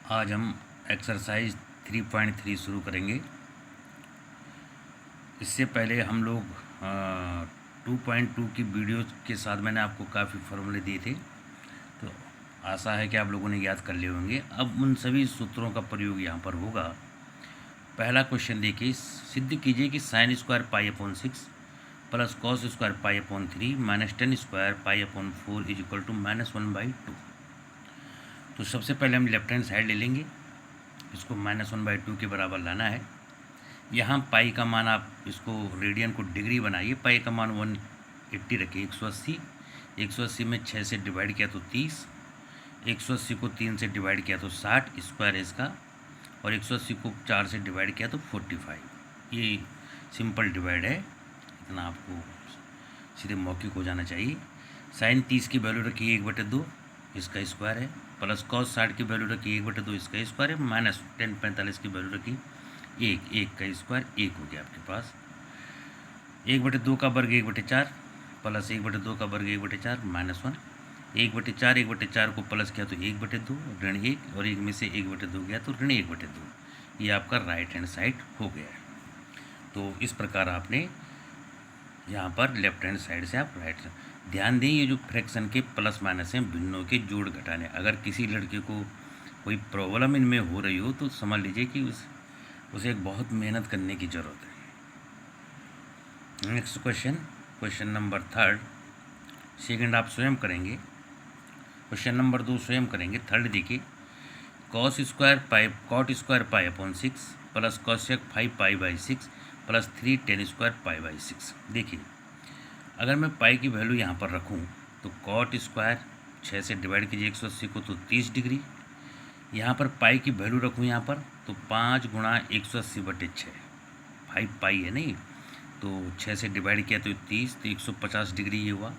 आज हम एक्सरसाइज 3.3 शुरू करेंगे। इससे पहले हम लोग 2.2 की वीडियो के साथ मैंने आपको काफ़ी फॉर्मूले दिए थे, तो आशा है कि आप लोगों ने याद कर लिए होंगे। अब उन सभी सूत्रों का प्रयोग यहाँ पर होगा। पहला क्वेश्चन देखिए, सिद्ध कीजिए कि sine square pi upon 6 plus cos square pi upon 3 minus tan square pi upon 4 is equal to -1/2। तो सबसे पहले हम लेफ्ट हैंड साइड ले लेंगे, इसको -1/2 के बराबर लाना है। यहाँ पाई का मान, आप इसको रेडियन को डिग्री बनाइए। पाई का मान 180 रखिए, 180 में 6 से डिवाइड किया तो 30, 180 को 3 से डिवाइड किया तो 60 स्क्वायर है इसका, और 180 को 4 से डिवाइड किया तो 45। ये सिंपल डिवाइड है, इतना आपको सीधे मौखिक हो जाना चाहिए। साइन 30 की वैल्यू रखिए 1/2, इसका स्क्वायर है, प्लस कॉस 60 की वैल्यू रखिए 1/2, इसका स्क्वायर है, माइनस टेन 45 की वैल्यू रखिए एक का स्क्वायर 1 हो गया आपके पास। 1/2 का वर्ग 1/4 प्लस 1/2 का वर्ग 1/4 -1, 1/4 को प्लस किया तो 1/2 ऋण 1, और 1 में से 1/2 गया तो ऋण 1/2। ये आपका राइट हैंड साइड हो गया है। तो इस प्रकार आपने यहाँ पर लेफ्ट हैंड साइड से आप राइट। ध्यान दें, ये जो फ्रैक्शन के प्लस माइनस हैं भिन्नों के जोड़ घटाने। अगर किसी लड़के को कोई प्रॉब्लम इनमें हो रही हो तो समझ लीजिए कि उसे एक बहुत मेहनत करने की ज़रूरत है। नेक्स्ट क्वेश्चन नंबर 3, सेकंड आप स्वयं करेंगे, क्वेश्चन नंबर 2 स्वयं करेंगे। थर्ड देखिए, cot square pi upon 6 plus cosec 5 pi by 6 plus 3 tan square pi by 6। देखिए, अगर मैं पाई की वैल्यू यहाँ पर रखूँ तो कॉट स्क्वायर 6 से डिवाइड कीजिए 180 को तो 30 डिग्री। यहाँ पर पाई की वैल्यू रखूँ यहाँ पर तो 5 गुणा 180/6, 5 पाई है नहीं, तो 6 से डिवाइड किया तो 30, तो 150 डिग्री ये हुआ।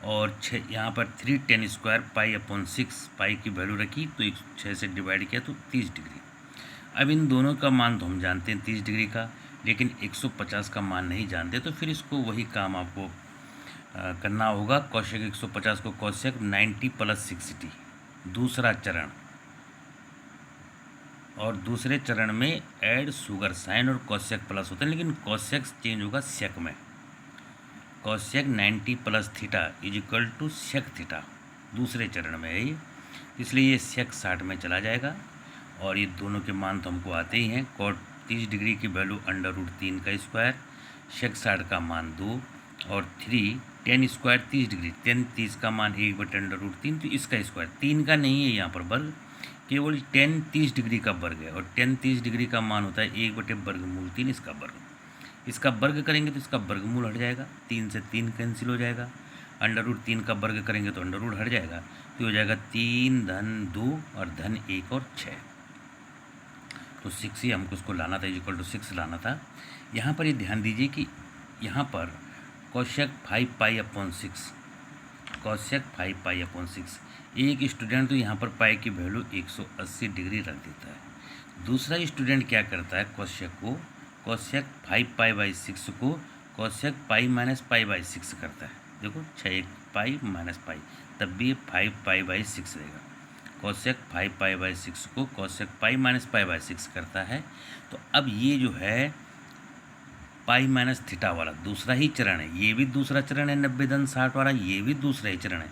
और 6 यहाँ पर 3 टेन स्क्वायर पाई अपॉन 6, पाई की वैल्यू रखी तो 6 से डिवाइड किया तो 30 डिग्री। अब इन दोनों का मान तो हम जानते हैं 30 डिग्री का, लेकिन 150 का मान नहीं जानते, तो फिर इसको वही काम आपको करना होगा। कॉसेक 150 को कॉसेक 90 + 60, दूसरा चरण, और दूसरे चरण में ऐड शुगर साइन और कॉसेक प्लस होते हैं, लेकिन कॉसेक चेंज होगा सेक में। Cosec 90 + theta is equal to sec theta, दूसरे चरण में है ये, इसलिए ये सेक 60 में चला जाएगा। और ये दोनों के मान तो हमको आते ही हैं। कॉट 30 डिग्री की वैल्यू √3 का स्क्वायर, सेक 60 का मान 2, और 3 टेन स्क्वायर 30 डिग्री, 30 का मान 1/√3, तो इसका स्क्वायर 3 का नहीं है यहाँ पर वर्ग, केवल 30 डिग्री का वर्ग है, और 30 डिग्री का मान होता है 1/√3 इसका वर्ग। इसका वर्ग करेंगे तो इसका वर्गमूल हट जाएगा, 3 से 3 कैंसिल हो जाएगा, √3 का वर्ग करेंगे तो अंडर हट जाएगा, तो हो जाएगा 3 धन 2 और धन 1 और 6, तो 6 ही हमको उसको लाना था, इक्वल टू 6 लाना था। यहाँ पर ये ध्यान दीजिए कि यहाँ पर कॉसेक 5 पाई अपॉन 6, कॉसेक 5 पाई अपॉन 6, एक स्टूडेंट तो यहाँ पर पाई की वैल्यू 180 डिग्री रख देता है। दूसरा स्टूडेंट क्या करता है, कॉसेक 5 पाई बाई 6 को cosec pi minus pi by 6 करता है। देखो 6 पाई माइनस पाई, तब भी 5 पाई बाई 6 रहेगा। कॉसेक 5 पाई बाई 6 को cosec pi minus pi by 6 करता है। तो अब ये जो है पाई माइनस थीटा वाला दूसरा ही चरण है, ये भी दूसरा चरण है 90 धन 60 वाला, ये भी दूसरा ही चरण है।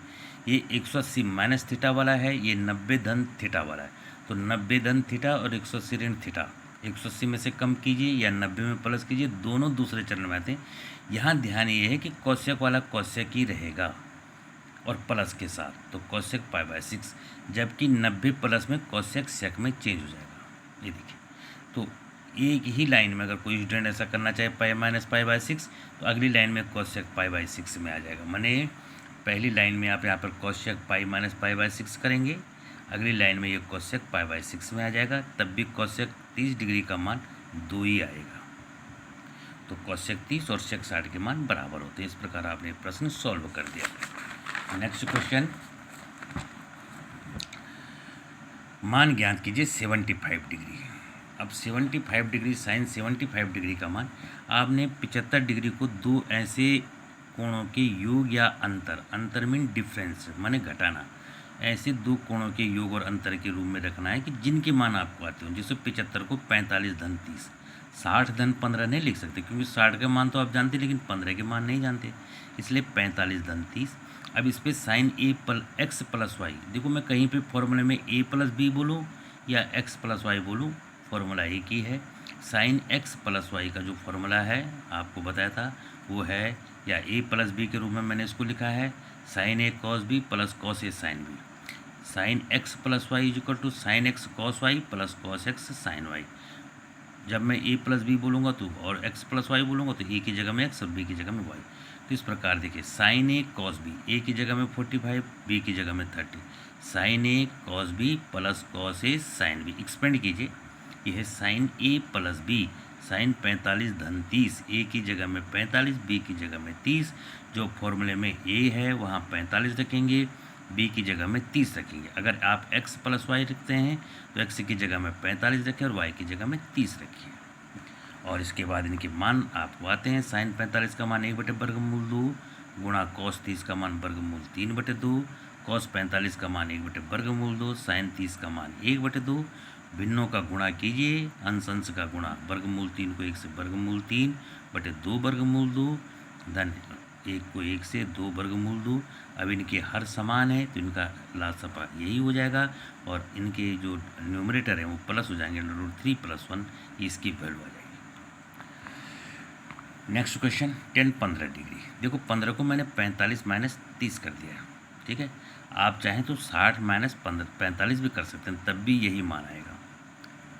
ये 180 माइनस थीटा वाला है, ये 90 धन थीटा वाला है। तो 90 धन थीटा और 180 ऋण थीटा, 180 में से कम कीजिए या 90 में प्लस कीजिए, दोनों दूसरे चरण में आते हैं। यहाँ ध्यान ये है कि कॉसेक वाला कॉसेक ही रहेगा और प्लस के साथ, तो कॉसेक पाई बाई 6, जबकि 90 प्लस में कॉसेक सेक में चेंज हो जाएगा। ये देखिए, तो एक ही लाइन में अगर कोई स्टूडेंट ऐसा करना चाहे पाई माइनस पाई बाई 6, तो अगली लाइन में कॉसेक पाई बाई 6 में आ जाएगा। माने पहली लाइन में आप यहाँ पर cosec pi minus pi by 6 करेंगे, अगली लाइन में ये कॉसेक पाई बाई 6 में आ जाएगा, तब भी कॉसेक 30 डिग्री का मान 2 ही आएगा। तो कॉसेक 30 और सेक 60 के मान बराबर होते हैं। इस प्रकार आपने प्रश्न सॉल्व कर दिया। नेक्स्ट क्वेश्चन, मान ज्ञात कीजिए 75 डिग्री। अब 75 डिग्री साइन 75 डिग्री का मान, आपने 75 डिग्री को दो ऐसे कोणों के योग या अंतर मीन डिफरेंस माने घटाना, ऐसे दो कोणों के योग और अंतर के रूप में रखना है कि जिनके मान आपको आते हो। जैसे 75 को 45 धन 30, 60 धन 15 नहीं लिख सकते क्योंकि 60 के मान तो आप जानते लेकिन 15 के मान नहीं जानते, इसलिए 45 धन 30। अब इस पर साइन एक्स प्लस वाई, देखो मैं कहीं पे फॉर्मूले में ए प्लस बी बोलूँ या एक्स प्लस वाई बोलूँ, फॉर्मूला एक ही है। साइन एक्स प्लस वाई का जो फॉर्मूला है आपको बताया था वो है, या ए प्लस बी के रूप में मैंने इसको लिखा है, sine A cos B plus cos A sine B. Sine x plus Y is equal to sine X cos Y plus cos X sine Y. जब मैं ए प्लस बी बोलूँगा तो और एक्स प्लस वाई बोलूँगा तो ए की जगह में एक्स और बी की जगह में वाई। तो इस प्रकार देखिए, साइन ए कॉस बी, ए की जगह में 45, बी की जगह में 30, sign A cos B plus cos A sine B. Expand कीजिए, यह है साइन ए प्लस बी, साइन 45 धन 30, ए की जगह में 45, बी की जगह में 30। जो फॉर्मूले में ए है वहाँ 45 रखेंगे, बी की जगह में 30 रखेंगे। अगर आप x प्लस वाई रखते हैं तो x की जगह में 45 रखें और y की जगह में 30 रखिए। और इसके बाद इनके मान आपको आते हैं, साइन 45 का मान 1/वर्गमूल 2 गुणा कॉस 30 का मान वर्गमूल 3/2, कॉस 45 का मान 1/वर्गमूल 2, साइन 30 का मान 1/2। भिन्नों का गुणा कीजिए, अंश अंश का गुणा, वर्गमूल 3 को 1 से वर्गमूल 3/2 वर्गमूल 2, धन 1 को 1 से 2 वर्गमूल 2। अब इनके हर समान है तो इनका लासपा यही हो जाएगा और इनके जो न्यूमरेटर है वो प्लस हो जाएंगे, √3 + 1, इसकी वैल्यू आ जाएगी। Next question 10 15 degree. देखो 15 को मैंने 45 माइनस 30 कर दिया, ठीक है। आप चाहें तो 60 माइनस 45 भी कर सकते हैं, तब भी यही मान आएगा।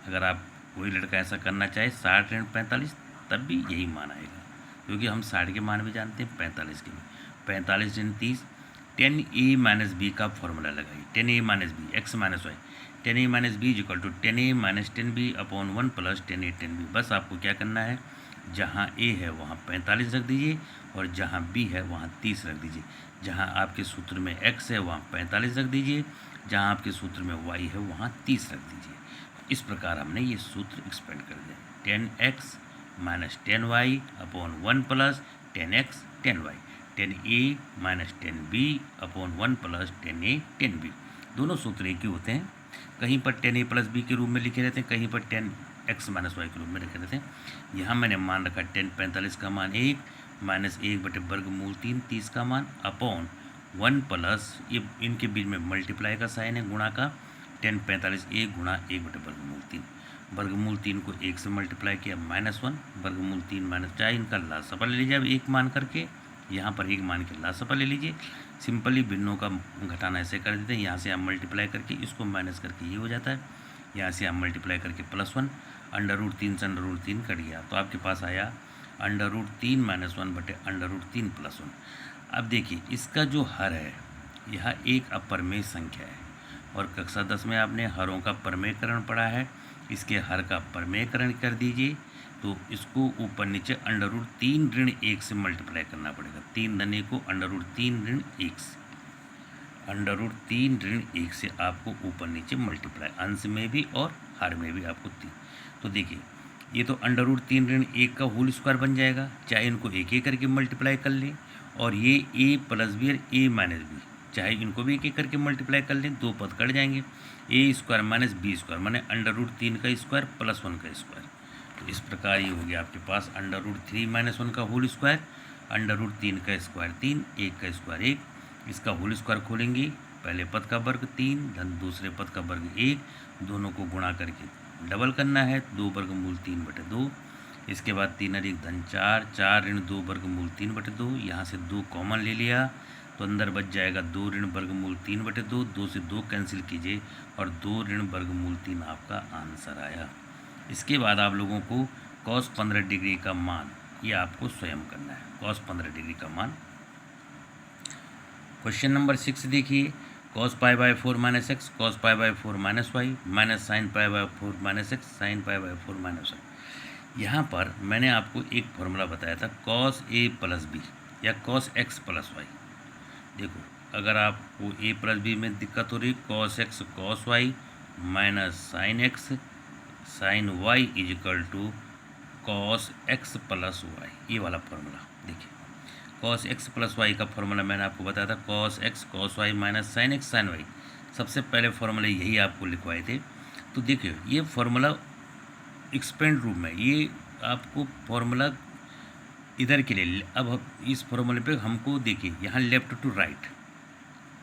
अगर आप कोई लड़का ऐसा करना चाहे 60 ऋण 45, तब भी यही मान आएगा, क्योंकि हम 60 के मान भी जानते हैं, 45 के भी। 45 ऋण 30, 10a माइनस बी का फॉर्मूला लगाइए, 10a minus b x minus y, 10a minus b equal to 10a minus 10b upon 1 plus 10a 10b। बस आपको क्या करना है, जहाँ a है वहाँ 45 रख दीजिए और जहाँ b है वहाँ 30 रख दीजिए। जहाँ आपके सूत्र में x है वहाँ 45 रख दीजिए, जहाँ आपके सूत्र में y है वहाँ 30 रख दीजिए। इस प्रकार हमने ये सूत्र एक्सपेंड कर दिया, 10x minus 10y upon 1 plus 10x 10y, 10a minus 10b upon 1 plus 10a 10b। दोनों सूत्र एक ही होते हैं, कहीं पर 10a प्लस b के रूप में लिखे रहते हैं, कहीं पर 10x माइनस y के रूप में लिखे रहते हैं। यहाँ मैंने मान रखा 10 45 का मान 1 माइनस 1/वर्गमूल 3 30 का मान अपॉन 1 प्लस, ये इनके बीच में मल्टीप्लाई का साइन है, गुणा का, 10 45 1 गुणा 1/वर्गमूल 3, वर्गमूल 3 को 1 से मल्टीप्लाई किया -1, वर्गमूल 3 माइनस 4, इनका लासपा ले लीजिए। अब एक मान करके यहाँ पर एक मान के लासपा ले लीजिए। सिंपली भिन्नों का घटाना ऐसे कर देते हैं, यहाँ से आप मल्टीप्लाई करके इसको माइनस करके ये हो जाता है, यहाँ से आप मल्टीप्लाई करके +1, √3 से √3 कट गया तो आपके पास आया √3 - 1 बटे √3 + 1। अब देखिए इसका जो हर है यह एक अपरमेय संख्या है और कक्षा 10 में आपने हरों का परमेयकरण पढ़ा है। इसके हर का परमेयकरण कर दीजिए तो इसको ऊपर नीचे √3 ऋण 1 से मल्टीप्लाई करना पड़ेगा। 3 धन 1 को √3 ऋण 1 से, √3 ऋण 1 से आपको ऊपर नीचे मल्टीप्लाई, अंश में भी और हर में भी आपको 3। तो देखिए ये तो √3 ऋण 1 का होल स्क्वायर बन जाएगा, चाहे इनको एक एक करके मल्टीप्लाई कर लें, और ये a प्लस बी और a माइनस बी, चाहे इनको भी एक एक करके मल्टीप्लाई कर लें, दो पद कट जाएंगे, a square minus B square माने √3 का स्क्वायर प्लस 1 का स्क्वायर। तो इस प्रकार ये हो गया आपके पास √3 - 1 का होल स्क्वायर, √3 का स्क्वायर 3, 1 का स्क्वायर 1, इसका होल स्क्वायर खोलेंगे, पहले पद का वर्ग 3 धन दूसरे पद का वर्ग 1, दोनों को गुणा करके डबल करना है, 2 वर्गमूल 3/2, इसके बाद 3 और 1 धन 4, 4 ऋण 2 वर्गमूल 3/2, यहाँ से 2 कॉमन ले लिया तो अंदर बच जाएगा 2 ऋण वर्गमूल 3/2, 2 से 2 कैंसिल कीजिए और 2 ऋण वर्गमूल 3 आपका आंसर आया। इसके बाद आप लोगों को cos 15 डिग्री का मान ये आपको स्वयं करना है, cos 15 डिग्री का मान। क्वेश्चन नंबर 6 देखिए, cos π/4 - x cos π/4 - y minus sin π/4 - x sin π/4 - y। यहाँ पर मैंने आपको एक फॉर्मूला बताया था cos a प्लस b या cos x प्लस y। देखो अगर आपको a प्लस b में दिक्कत हो रही, cos x cos y minus sin x sin y is equal to cos x plus y, ये वाला फॉर्मूला देखिए। cos x प्लस y का फॉर्मूला मैंने आपको बताया था cos x cos y minus sin x sin y, सबसे पहले फॉर्मूला यही आपको लिखवाए थे। तो देखिए ये फॉर्मूला एक्सपेंड रूप में, ये आपको फॉर्मूला इधर के लिए, अब इस फॉर्मूले पे हमको देखिए यहाँ लेफ्ट टू राइट,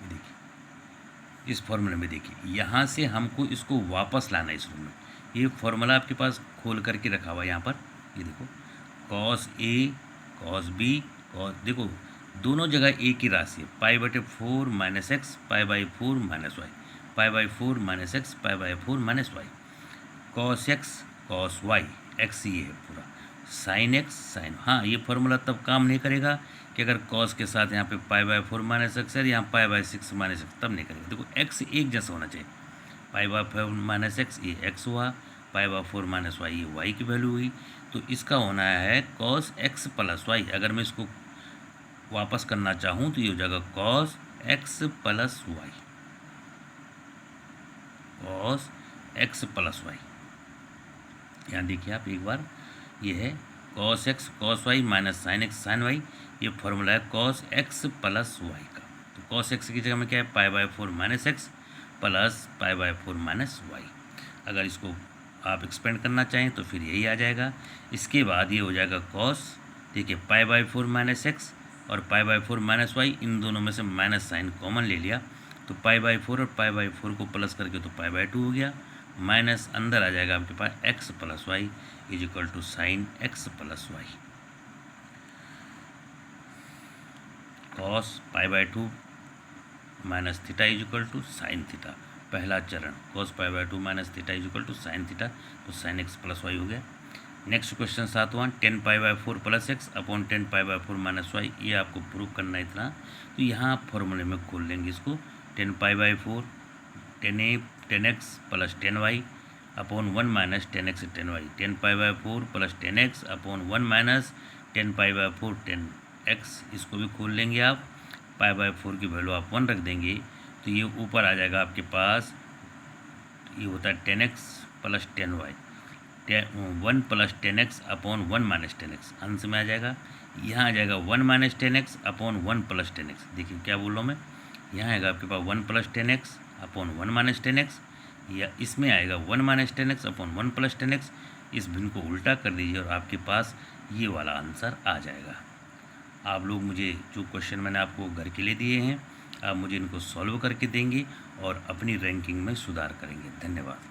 देखिए इस फॉर्मूले में देखिए यहाँ से हमको इसको वापस लाना है इस रूप में। ये फॉर्मूला आपके पास खोल करके रखा हुआ है यहाँ पर, ये देखो cos A cos B cos, देखो दोनों जगह ए की राशि है, पाई/4 माइनस एक्स पाई/4 माइनस वाई, पाई/4 माइनस एक्स पाई/4 minus y, cos x cos y, x ये है पूरा, साइन एक्स साइन, हाँ ये फॉर्मूला तब काम नहीं करेगा कि अगर कॉस के साथ यहाँ पे पाई/4 माइनस एक्स है, यहाँ पाई/6 माइनस एक्स, तब नहीं करेगा। देखो एक्स एक जैसा होना चाहिए, पाई/4 माइनस एक्स ये एक्स हुआ, पाई/4 माइनस वाई ये वाई की वैल्यू हुई। तो इसका होना है कॉस एक्स प्लस वाई। अगर मैं इसको वापस करना चाहूँ तो ये हो जाएगा cos x plus y, cos x plus y. यहाँ देखिए आप एक बार, ये है cos x cos y minus sine x sine y, ये फॉर्मूला है कॉस एक्स प्लस वाई का। तो कॉस एक्स की जगह में क्या है, पाई/4 माइनस एक्स प्लस पाई/4 माइनस वाई। अगर इसको आप एक्सपेंड करना चाहें तो फिर यही आ जाएगा। इसके बाद ये हो जाएगा कॉस, देखिए पाई/4 माइनस एक्स और पाई/4 माइनस वाई, इन दोनों में से माइनस साइन कॉमन ले लिया, तो पाई/4 और पाई/4 को प्लस करके तो पाई/2 हो गया, माइनस अंदर आ जाएगा आपके पास x plus Y is equal to sine x plus y. Cos पाई/2 minus theta is equal to sine theta, पहला चरण कॉस पाई/2 minus theta is equal to sine theta, तो साइन एक्स प्लस वाई हो गया। नेक्स्ट क्वेश्चन 7वां, 10 पाई/4 plus x upon 10 पाई/4 माइनस वाई, ये आपको प्रूव करना है इतना। तो यहाँ आप फॉर्मूले में खोल लेंगे इसको, 10 पाई/4 10x plus 10y upon 1 minus 10x 10y, 10 पाई/4 प्लस 10x अपॉन 1 माइनस 10 पाई/4 10x, इसको भी खोल लेंगे आप। पाई/4 की वैल्यू आप 1 रख देंगे तो ये ऊपर आ जाएगा आपके पास, ये होता है 10x plus 10y, 1 plus 10x upon 1 minus 10x, अंश में आ जाएगा। यहाँ आ जाएगा 1 minus 10x upon 1 plus 10x, देखिए क्या बोल रहा हूँ मैं, यहाँ आएगा आपके पास 1 plus 10x upon 1 minus 10x, या इसमें आएगा 1 minus 10x upon 1 plus 10x। इस भिन्न को उल्टा कर दीजिए और आपके पास ये वाला आंसर आ जाएगा। आप लोग मुझे जो क्वेश्चन मैंने आपको घर के लिए दिए हैं, आप मुझे इनको सॉल्व करके देंगे और अपनी रैंकिंग में सुधार करेंगे। धन्यवाद।